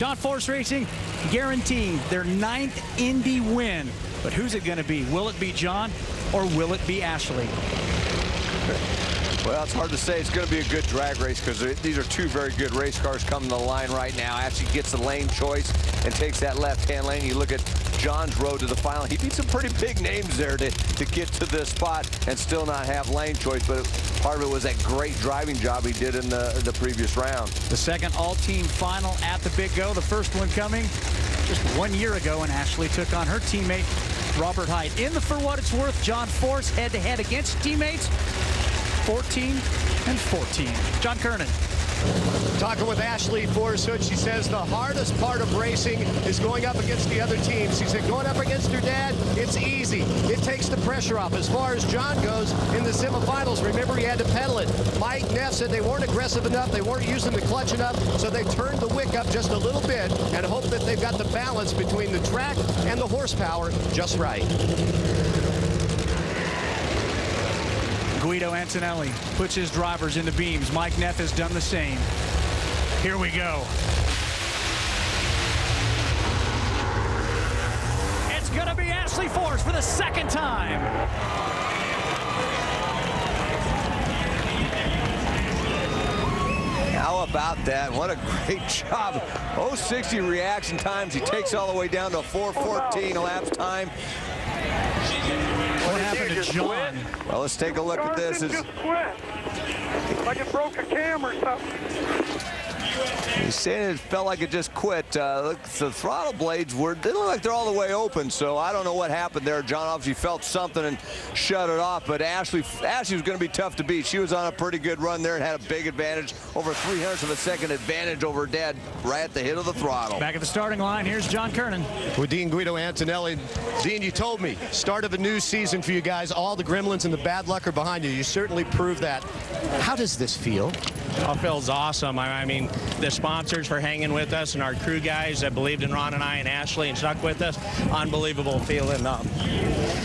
John Force Racing guaranteeing their 9th Indy win. But who's it going to be? Will it be John or will it be Ashley? Well, it's hard to say. It's going to be a good drag race because these are two very good race cars coming to the line right now. Ashley gets the lane choice and takes that left-hand lane. You look at John's road to the final. He beat some pretty big names there to get to this spot and still not have lane choice. But part of it was that great driving job he did in the previous round. The second all-team final at the Big Go. The first one coming just 1 year ago when Ashley took on her teammate Robert Hyde. In the For What It's Worth John Force head-to-head against teammates 14 and 14. John Kernan. Talking with Ashley ForceHood, she says the hardest part of racing is going up against the other teams. She said going up against her dad, it's easy. It takes the pressure off. As far as John goes in the semifinals, remember he had to pedal it. Mike Neff said they weren't aggressive enough, they weren't using the clutch enough, so they turned the wick up just a little bit and hope that they've got the balance between the track and the horsepower just right. Guido Antonelli puts his drivers into beams. Mike Neff has done the same. Here we go. It's going to be Ashley Force for the second time. How about that? What a great job. 060 reaction times. He takes all the way down to 4:14 elapsed time. What happened to John? Well, let's take a look at this. Just quit. Like it broke a cam or something. He's saying it felt like it just quit. Look, the throttle blades they look like they're all the way open, so I don't know what happened there. John obviously felt something and shut it off, but Ashley was going to be tough to beat. She was on a pretty good run there and had a big advantage, over 300ths of a second advantage over her dad right at the hit of the throttle. Back at the starting line, here's John Kernan. With Dean Guido Antonelli. Dean, you told me, start of a new season for you guys. All the gremlins and the bad luck are behind you. You certainly proved that. How does this feel? Oh, it feels awesome. I mean, the sponsors for hanging with us and our crew guys that believed in Ron and I and Ashley and stuck with us. Unbelievable feeling.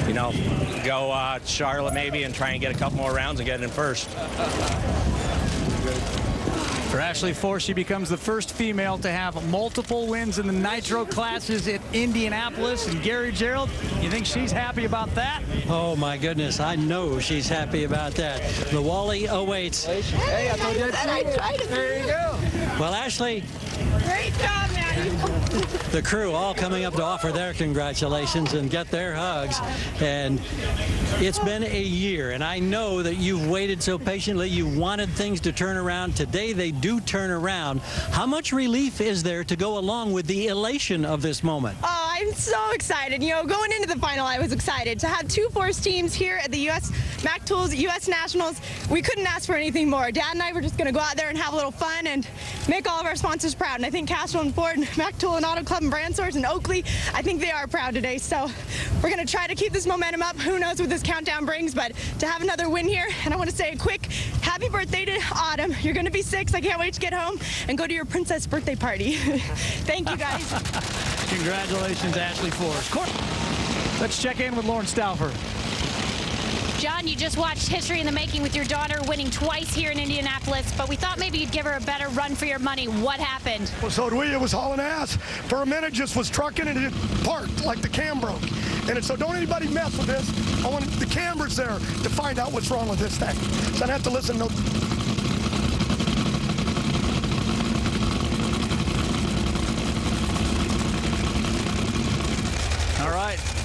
You know, go Charlotte maybe and try and get a couple more rounds and get in first. For Ashley Force, she becomes the first female to have multiple wins in the nitro classes at Indianapolis. And Gary Gerald, you think she's happy about that? Oh my goodness, I know she's happy about that. The Wally awaits. Hey, I told you I tried it. There you go. Well, Ashley, Great job, man. the crew all coming up to offer their congratulations and get their hugs. And it's been a year, and I know that you've waited so patiently. You wanted things to turn around. Today they do turn around. How much relief is there to go along with the elation of this moment? Oh, I'm so excited. You know, going into the final, I was excited to have two Force teams here at the U.S. Mac Tools U.S. Nationals. We couldn't ask for anything more. Dad and I were just going to go out there and have a little fun and make all of our sponsors proud. And I think Castrol and Ford, Mac Tool and Auto Club and Brand Source and Oakley, I think they are proud today. So we're going to try to keep this momentum up. Who knows what this countdown brings, but to have another win here. And I want to say a quick happy birthday to Autumn. You're going to be 6. I can't wait to get home and go to your princess birthday party. Thank you, guys. Congratulations, Ashley Force. Let's check in with Lauren Stauffer. John, you just watched history in the making with your daughter winning twice here in Indianapolis, but we thought maybe you'd give her a better run for your money. What happened? Well, so did we. It was hauling ass. For a minute, just was trucking and it parked like the cam broke. And so don't anybody mess with this. I want the cameras there to find out what's wrong with this thing. So I have to listen to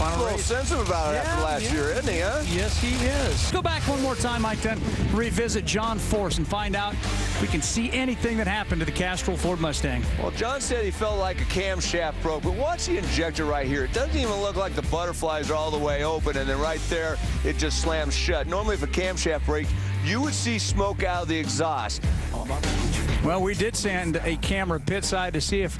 Final A little race. sensitive about it after last year, isn't he, huh? Yes, he is. Go back one more time, Mike, then revisit John Force and find out if we can see anything that happened to the Castrol Ford Mustang. Well, John said he felt like a camshaft broke, but watch the injector right here. It doesn't even look like the butterflies are all the way open, and then right there, it just slams shut. Normally, if a camshaft breaks, you would see smoke out of the exhaust. Well, we did send a camera pit side to see if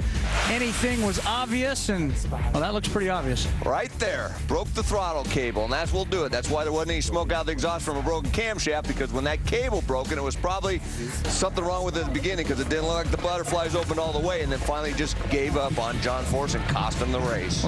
anything was obvious, and, well, that looks pretty obvious. Right there, broke the throttle cable, and that's what'll do it. That's why there wasn't any smoke out of the exhaust from a broken camshaft, because when that cable broke, and it was probably something wrong with it at the beginning, because it didn't look like the butterflies opened all the way, and then finally just gave up on John Force and cost him the race.